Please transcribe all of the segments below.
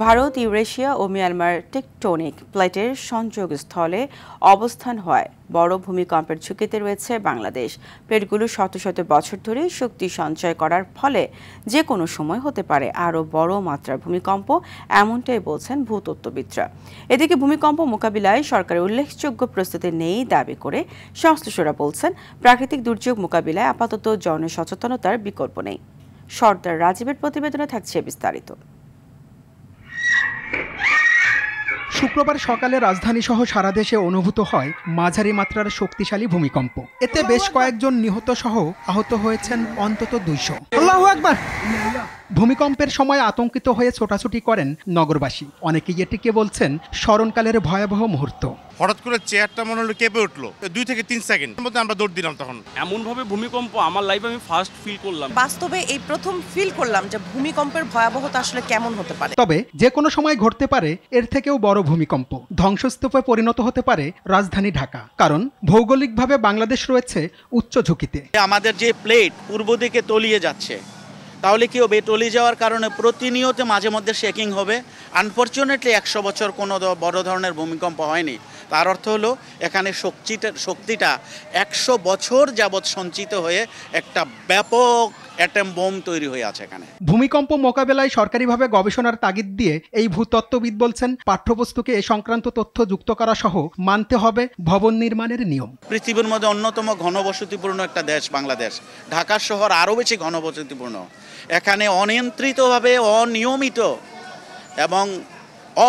Bharat, Eurasia ও Myanmar tectonic প্লেটের সংযোগস্থলে অবস্থান হওয়ায় বড় ভূমিকম্পের ঝুঁকিতে রয়েছে বাংলাদেশ। প্লেটগুলো শত শত বছর ধরে শক্তি সঞ্চয় করার ফলে যে কোনো সময় হতে পারে আরও বড় মাত্রার ভূমিকম্প, এমনটাই বলছেন ভূতত্ত্ববিদরা। এদিকে ভূমিকম্প মোকাবিলায় সরকারের উল্লেখযোগ্য প্রস্তুতি নেই দাবি করে সংশ্লিষ্টরা বলছেন, প্রাকৃতিক দুর্যোগ মোকাবিলায় আপাতত জনসচেতনতার বিকল্প নেই। সর্দার রাজীবের প্রতিবেদনে থাকছে বিস্তারিত। শুক্রবার সকালে রাজধানী সহ সারা দেশে অনুভূত হয় মাঝারি মাত্রার শক্তিশালী ভূমিকম্প। এতে বেশ কয়েকজন নিহত সহ আহত হয়েছেন অন্তত 200। আল্লাহু আকবার। ভূমিকম্পের সময় আতঙ্কিত হয়ে ছোটাছুটি করেন নগরবাসী। অনেকেই এটিকে বলছেন স্মরণকালের ভয়াবহ মুহূর্ত। হঠাৎ করে চেয়ারটা মনে হলো কেঁপে উঠলো, 2 থেকে 3 সেকেন্ডের মধ্যে আমরা দৌড় দিলাম। তখন এমনভাবে ভূমিকম্প আমার লাইফে আমি ফার্স্ট ফিল করলাম। বাস্তবে এই প্রথম ফিল করলাম যে ভূমিকম্পের ভয়াবহতা আসলে কেমন হতে পারে। তবে যে কোনো সময় ঘটতে পারে এর থেকেও বড় ভূমিকম্প। ধ্বংসস্তূপে পরিণত হতে পারে রাজধানী ঢাকা, কারণ ভৌগোলিকভাবে বাংলাদেশ রয়েছে উচ্চ ঝুঁকিতে। আমাদের যে প্লেট পূর্ব দিকে তলিয়ে যাচ্ছে, তাহলে কি হবে? তলিয়ে যাওয়ার কারণে প্রতিনিয়ত মাঝে মধ্যে শেকিং হবে। আনফরচুনেটলি 100 বছর কোনো বড় ধরনের ভূমিকম্প হয়নি। তার অর্থ হলো এখানে শক্তিটা 100 বছর যাবৎ সঞ্চিত হয়ে একটা ব্যাপক অ্যাটম বোম তৈরি হয়ে আছে এখানে। ভূমিকম্প মোকাবেলায় সরকারিভাবে গবেষণার তাগিদ দিয়ে এই ভূতত্ত্ববিদ বলছেন, পাঠ্যপুস্তকে এ সংক্রান্ত তথ্য যুক্ত করা সহ মানতে হবে ভবন নির্মাণের নিয়ম। পৃথিবীর মধ্যে অন্যতম ঘনবসতিপূর্ণ একটা দেশ বাংলাদেশ। ঢাকা শহর আরও বেশি ঘনবসতিপূর্ণ। এখানে অনিয়ন্ত্রিতভাবে অনিয়মিত এবং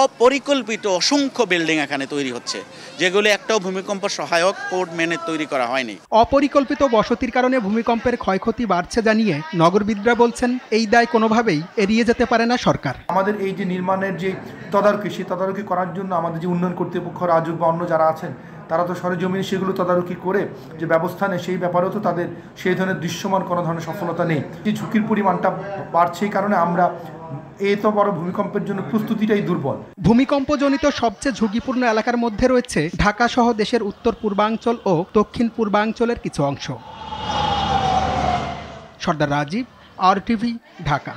অপরিকল্পিত অসংখ্য বিল্ডিং এখানে তৈরি হচ্ছে, যেগুলো একটাও ভূমিকম্প সহায়ক কোড মেনে তৈরি করা হয়নি। অপরিকল্পিত বসতির কারণে ভূমিকম্পের ক্ষয়ক্ষতি বাড়ছে জানিয়ে নগরবিদরা বলছেন, এই দায় কোনোভাবেই এড়িয়ে যেতে পারে না সরকার। আমাদের এই যে নির্মাণের যে তদারকি, সেই তদারকি করার জন্য আমাদের যে উন্নয়ন কর্তৃপক্ষ, রাজুক বা অন্য যারা আছেন, তারা তো সরেজমিনে সেগুলো তদারকি করে যে ব্যবস্থা নেয়, সেই ব্যাপারেও তো তাদের সেই ধরনের দৃশ্যমান কোনো ধরনের সফলতা নেই। যে ঝুঁকির পরিমাণটা বাড়ছে, এই কারণে আমরা এত বড় ভূমিকম্পের জন্য প্রস্তুতিটাই দুর্বল। ভূমিকম্পজনিত সবচেয়ে ঝুঁকিপূর্ণ এলাকার মধ্যে রয়েছে ঢাকা সহ দেশের উত্তর পূর্বাঞ্চল ও দক্ষিণ পূর্বাঞ্চলের কিছু অংশ। সর্দার রাজীব, RTV, ঢাকা।